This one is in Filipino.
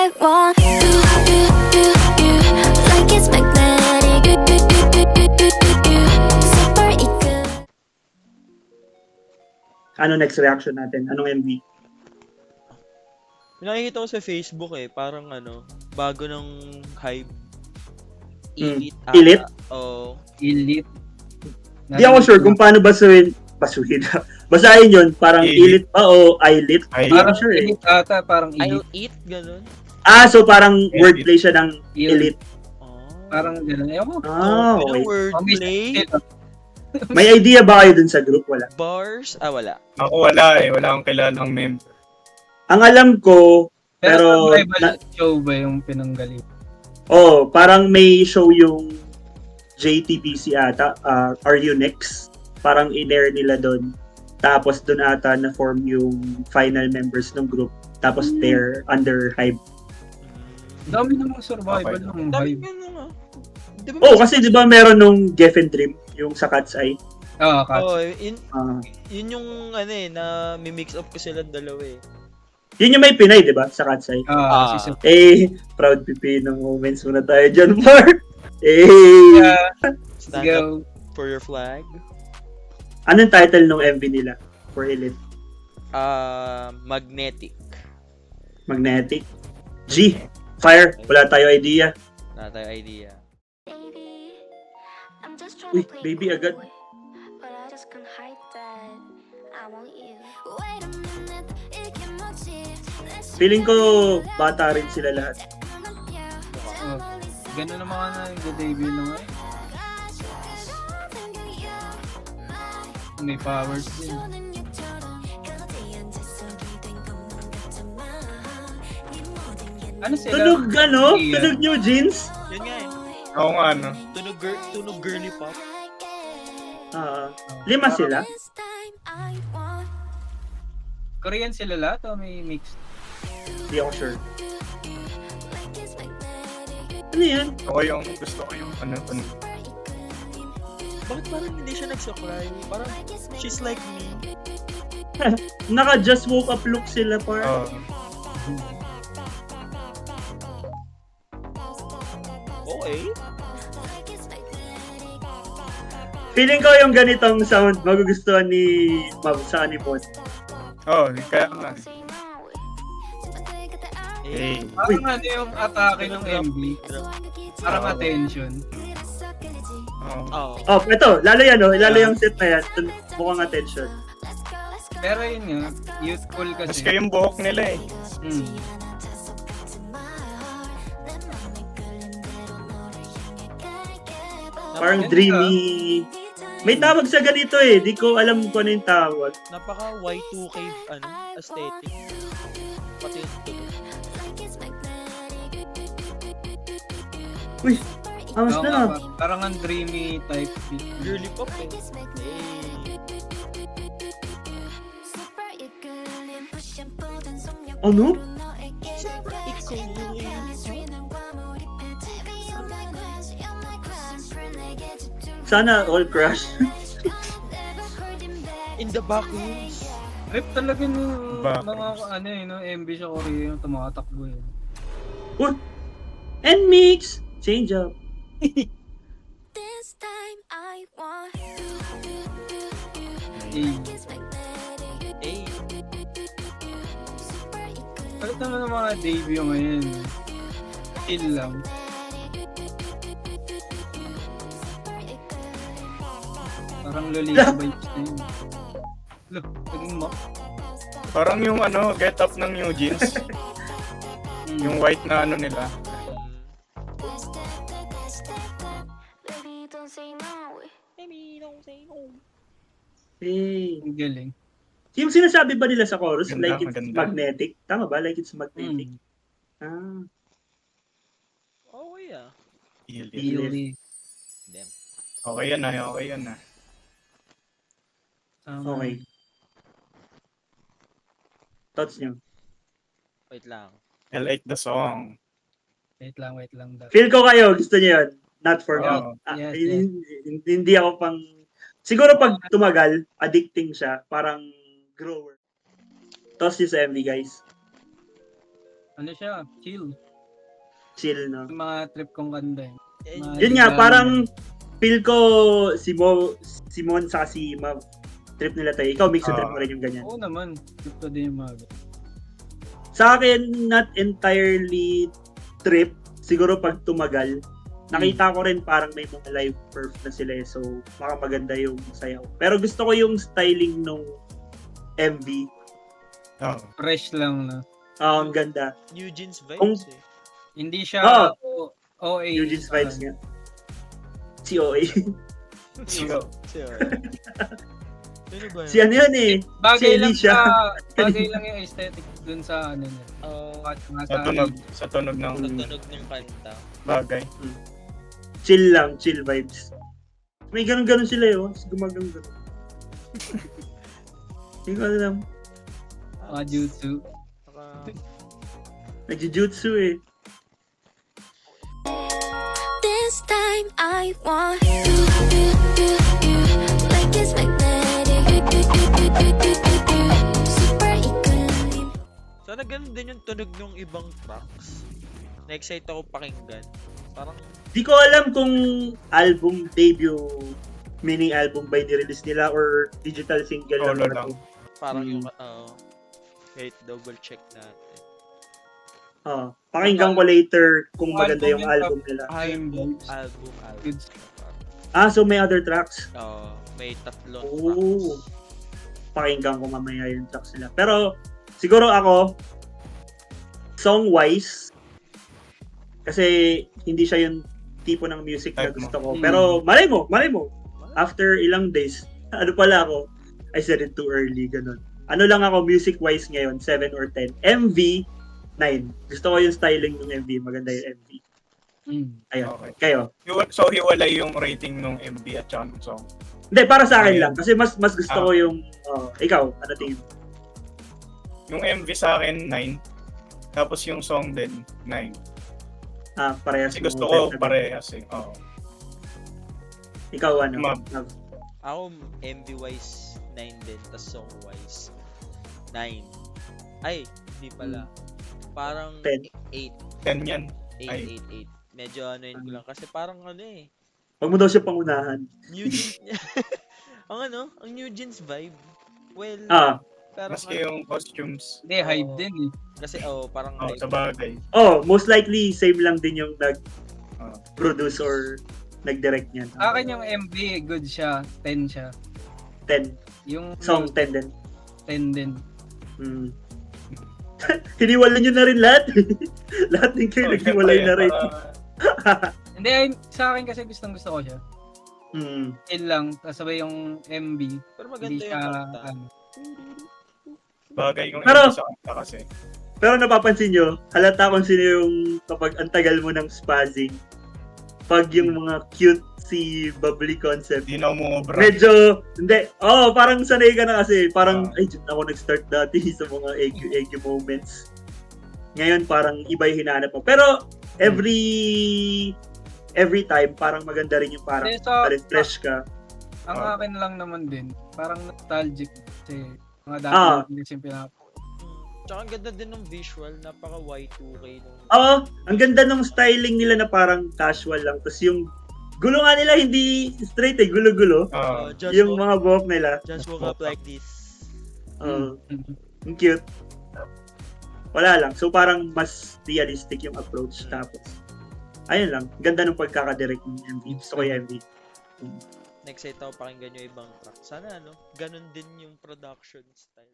I want you, like it's magnetic. Super eager. Ano next reaction natin? Anong MV? Nakikita ko sa Facebook parang bago ng Hive. Elite Elite? Oo. Elite. Di ako sure kung paano basuhin. Basahin yun, parang Elite. elite ba o elite? Ay, Di ako Parang sure eh. elite ata, parang I'll elite. eat, ganun. So parang wordplay siya ng elite. Oh. Parang gano'n. Ewan ko. Okay. Wordplay, May idea ba kayo dun sa group? Wala. bars, wala. Ako wala wala akong kilalang member. Ang alam ko, Pero pero, survival show ba yung pinanggaling? parang may show yung JTPC ata, Are You Next? Parang in-air nila doon. Tapos doon ata na-form yung final members ng group. Tapos they're under Hive. Dami namang survival Okay. ng Dami Hive. nga nga. Di ba Oh, kasi di ba meron nung Geffen Dream, yung sa Cat's Eye? Cats. Ah, yun yung na mix up ko silang dalawa eh. yun yung may Pinay, di ba? Sa Cat's Eye. Season. Proud Pilipino moments muna tayo dyan, Mark. Stand Go. up for your flag. Anong title ng MV nila for Elite? Magnetic. Magnetic? G. Fire. Wala tayo idea. Wala tayo idea. Baby, I'm just Uy, trying to play baby cool, agad. but I just can't hide that I want you. Wait a minute, 이게 뭐지? Feeling ko bata rin sila lahat. Oh, Ganun naman nga na nag-debut na nga. May powers din. Ano sila? Tunog Yeah. Tunog New Jeans? Yun nga eh. Oo nga Tunog girly pop. Lima sila? Korean sila lahat o may mix? Hindi ako sure. Ano yan? Ako yung gusto ko yung ano. Bakit parang hindi siya nagsakray? Parang she's like me. Naka just woke up look sila par. Okay. Feeling ko yung ganitong sound magugustuhan ni Mab sa Anipon. Kaya nga. Eh, Parang ano yung atake ng MB? Parang attention. Ito, lalo yan lalo yung set na yan. Mukhang attention. Pero yun nga, youthful mas kasi. yung buhok nila eh. Hmm. Parang dreamy. May tawag sa ganito eh. Di ko alam kung ano yung tawag. Napaka Y2K aesthetic. Pati yung tunog. Uy, angas Oo na. nga, parang ang dreamy type beat. Girly pop eh. Ano? Sana all crush. In the back rooms. Rip talaga ng Ba- mga MB sa Korea yung tumatakbo yun. And mix. Change up. This time I want Eh, Eh, palit naman ng mga debut ngayon. Chill lang. Parang Lolita vibes na yun. Look, naging mock. Parang yung get up ng New Jeans. Yung white na nila. Baby, don't say no. Baby, don't say no. Hey. Ang galing. Yung sinasabi ba nila sa chorus, Maganda, like it's maganda. magnetic? Tama ba? Like it's magnetic? Mm. Okay ah. Really. Damn. Okay yan na. Okay. Thoughts nyo? Wait lang. I like the song. Wait lang daw. Feel ko kayo, gusto nyo yun? Not for me. Oo. Yes, Hindi ako pang... Siguro pag tumagal, addicting siya. Parang grower. Toss nyo sa MV, guys. Ano siya, chill. Chill, no? Yung mga trip kong kanta. Eh, Yun nga, parang feel ko Simon sa si Mav trip nila tayo. Ikaw, mix trip mo rin yung ganyan. Oo naman, trip ko din yung mga Sa akin, not entirely trip. Siguro pag tumagal, nakita ko rin parang may mga live perf na sila eh. So, baka maganda yung sayaw. Pero gusto ko yung styling nung MV. Oo. fresh lang na. Ang ganda. New Jeans Kung- vibes eh. Hindi siya OA. Eugene's vibes nga. Si OA. Sigaw. Sino ba yun? Si ano yun eh. Bagay Si lang Alicia. bagay lang yung aesthetic dun sa ano niya. At Sa tunog. Sa tunog ng Sa tunog ng kanta. bagay. Chill lang, chill vibes. May ganun-ganun sila eh. Oh. Gumagang ganun. Hindi ko alam. mga jutsu. Saka, Nag-jujutsu eh. This time I want you, like it's magnetic. Super equilibrium. sana ganun din yung tunog ng ibang tracks. Na-excite ako pakinggan. Parang, Di ko alam kung album debut mini album ba ni-release nila or digital single Solo lang. lang. parang Hmm. yung, wait, double check natin. Pakinggan ko later kung Album maganda yung yun, album nila. Album. Good. So may other tracks? Oo, may tatlong Oo. tracks. Pakinggan ko mamaya yung tracks nila. Pero siguro ako, song-wise, kasi hindi siya yung tipo ng music na Type mo. gusto ko. Pero malay mo, after ilang days, ano pala ako, I said it too early, ganun. Ano lang ako music-wise ngayon, 7 or 10. MV, 9. Gusto ko yung styling ng MV, maganda yung MV. Ayun, Okay. kayo. So, hiwalay yung rating ng MV at saka ng song. Hindi, para sa akin Ayun. lang. Kasi mas gusto ko yung, ikaw, ano tingin mo? Yung MV sa akin, 9. Tapos yung song din, 9. Parehas. Kasi gusto mo, ko Beth, parehas eh. Oo. Ikaw, ano? Ma'am. Mav? Ako, MV-wise, 9 din. Tapos song-wise, 9. Ay, hindi pala. Parang 10. 8. 10 yan. 8, Ay. 8, 8. Medyo ano yun ko lang. Kasi parang ano eh. Huwag mo daw siya pangunahan. New Jeans. ang New Jeans vibe. Well, parang Maski yung costumes. Hindi, hype din eh. Kasi parang Oh, hype. sa bagay. Most likely, same lang din yung Ah. nag-produce or nag-direct niyan. Akin yung MV, good siya. 10 siya. 10. Yung Song 10 din. 10 din. Hmm. Hiniwala nyo na rin lahat. Lahat din kayo naghiwalay na rin. Hindi, sa akin kasi gustong gusto ko siya. Chill lang, kasabay yung MV. Pero Hindi maganda siya, yung kanta. Bagay yung Pero- MV sa kanta kasi. Pero napapansin nyo, halata kung sino yung kapag ang tagal mo ng spazzing. Pag yung mga cute si bubbly concept. Di na umubra. Medyo, hindi. Parang sanay ka na kasi. Parang, dyan ako nag-start dati sa mga egg moments. Ngayon, parang iba yung hinahanap mo. Pero, every time, parang maganda rin yung parang Hindi, so, refresh ka. Ang akin lang naman din, parang nostalgic kasi mga Ah. dati yung pinap. Tsaka ang ganda din ng visual. Napaka Y2K nung... Ang ganda ng styling nila na parang casual lang. Tapos yung gulo nga nila, hindi straight eh, gulo-gulo. just Yung walk, mga buhok nila. just walk up like this. Ang cute. Wala lang. So parang mas realistic yung approach. Tapos, ayun lang. Ganda ng pagkakadirect ng MV. Gusto ko yung MV. Na-excite ako pakinggan yung ibang track. Sana ganun din yung production style.